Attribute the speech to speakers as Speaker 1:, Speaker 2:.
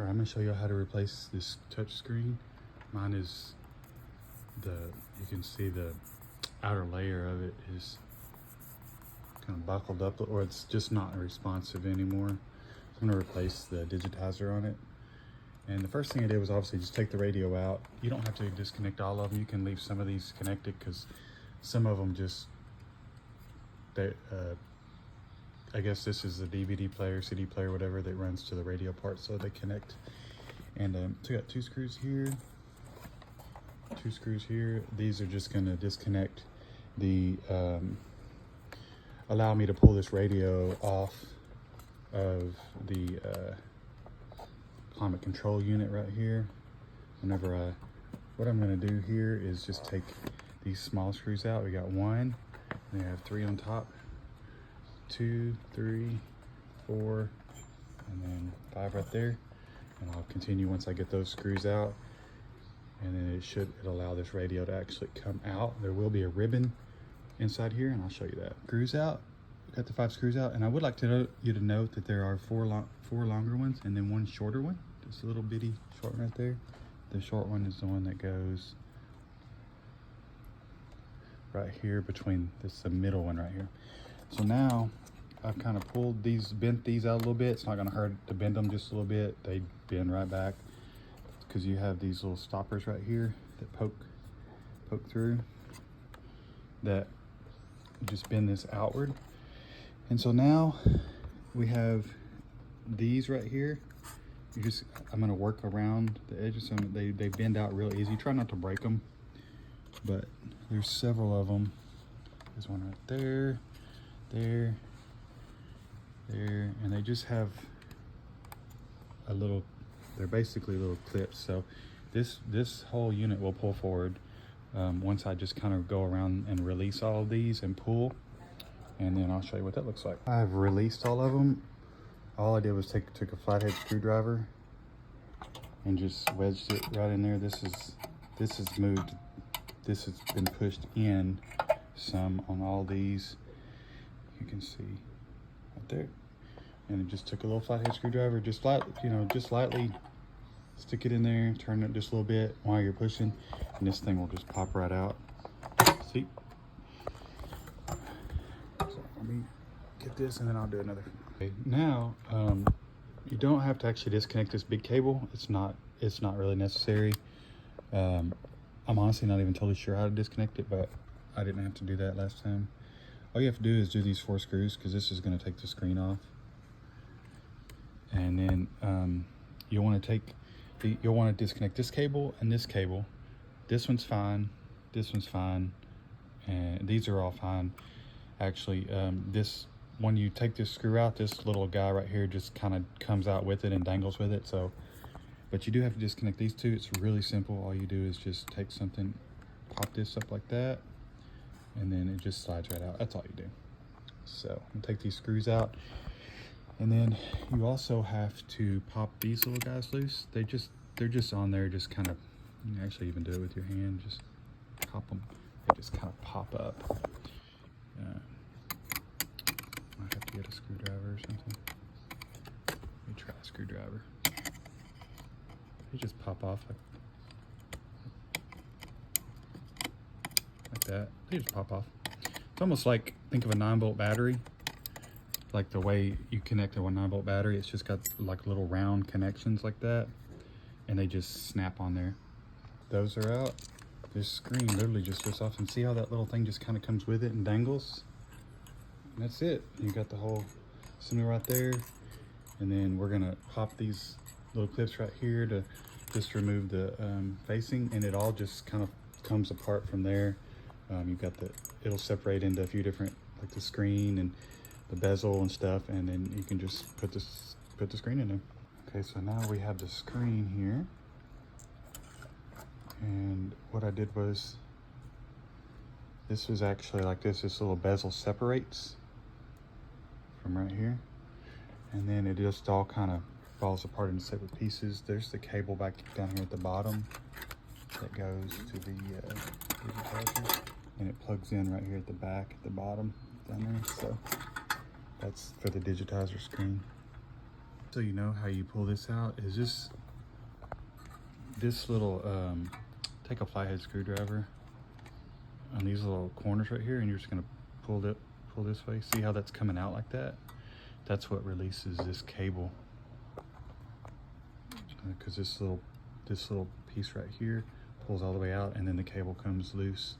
Speaker 1: Alright, I'm gonna show you how to replace this touch screen. Mine is you can see the outer layer of it is kind of buckled up, or it's just not responsive anymore. So I'm gonna replace the digitizer on it. And the first thing I did was obviously just take the radio out. You don't have to disconnect all of them. You can leave some of these connected because some of them just, I guess this is the DVD player, CD player, whatever, that runs to the radio part, so they connect. And so I got 2 screws here, 2 screws here. These are just gonna disconnect the, allow me to pull this radio off of the climate control unit right here. Whenever what I'm gonna do here is just take these small screws out. We got 1, and we have 3 on top, 2, 3, 4, and then 5 right there. And I'll continue once I get those screws out, and then it'll allow this radio to actually come out. There will be a ribbon inside here, and I'll show you that. Screws out, got the 5 screws out, and I would like you to note that there are 4 longer ones and then 1 shorter one. Just a little bitty short one right there. The short one is the one that goes right here between the middle one right here. So now I've kind of bent these out a little bit. It's not gonna hurt to bend them just a little bit. They bend right back because you have these little stoppers right here that poke through, that just bend this outward. And so now we have these right here. I'm gonna work around the edges. So they bend out real easy. Try not to break them, but there's several of them. There's one right there, there, and they just have they're basically little clips. So this whole unit will pull forward once I just kind of go around and release all of these and pull, and then I'll show you what that looks like. I've released all of them. All I did was took a flathead screwdriver and just wedged it right in there. This has moved. This has been pushed in some on all these. You can see right there. And it just took a little flathead screwdriver, just lightly stick it in there, turn it just a little bit while you're pushing, and this thing will just pop right out. See? So let me get this, and then I'll do another. Okay, now you don't have to actually disconnect this big cable. It's not really necessary. I'm honestly not even totally sure how to disconnect it, but I didn't have to do that last time. All you have to do is do these 4 screws, because this is going to take the screen off. And then you'll want to disconnect this cable and this cable. This one's fine, this one's fine, and these are all fine. Actually, when you take this screw out, this little guy right here just kind of comes out with it and dangles with it. So, but you do have to disconnect these 2. It's really simple. All you do is just take something, pop this up like that, and then it just slides right out. That's all you do. So I'm gonna take these screws out, and then you also have to pop these little guys loose. They're just on there, just kind of, you can actually even do it with your hand. Just pop them. They just kind of pop up. Might have to get a screwdriver or something. Let me try a screwdriver. They just pop off like that. They just pop off. It's almost like, think of a 9-volt battery. Like the way you connect a 9-volt battery, it's just got like little round connections like that, and they just snap on there. Those are out. This screen literally just goes off, and see how that little thing just kind of comes with it and dangles? And that's it. You got the whole assembly right there. And then we're gonna pop these little clips right here to just remove the facing, and it all just kind of comes apart from there. You've got it'll separate into a few different, like the screen and the bezel and stuff, and then you can just put the screen in there. Okay, so now we have the screen here, and what I did was, this was actually like this little bezel separates from right here, and then it just all kind of falls apart into separate pieces. There's the cable back down here at the bottom that goes to the digitizer, and it plugs in right here at the back at the bottom down there. So that's for the digitizer screen. So you know how you pull this out is this little, take a flathead screwdriver on these little corners right here, and you're just gonna pull this way. See how that's coming out like that? That's what releases this cable. Because this little piece right here pulls all the way out, and then the cable comes loose.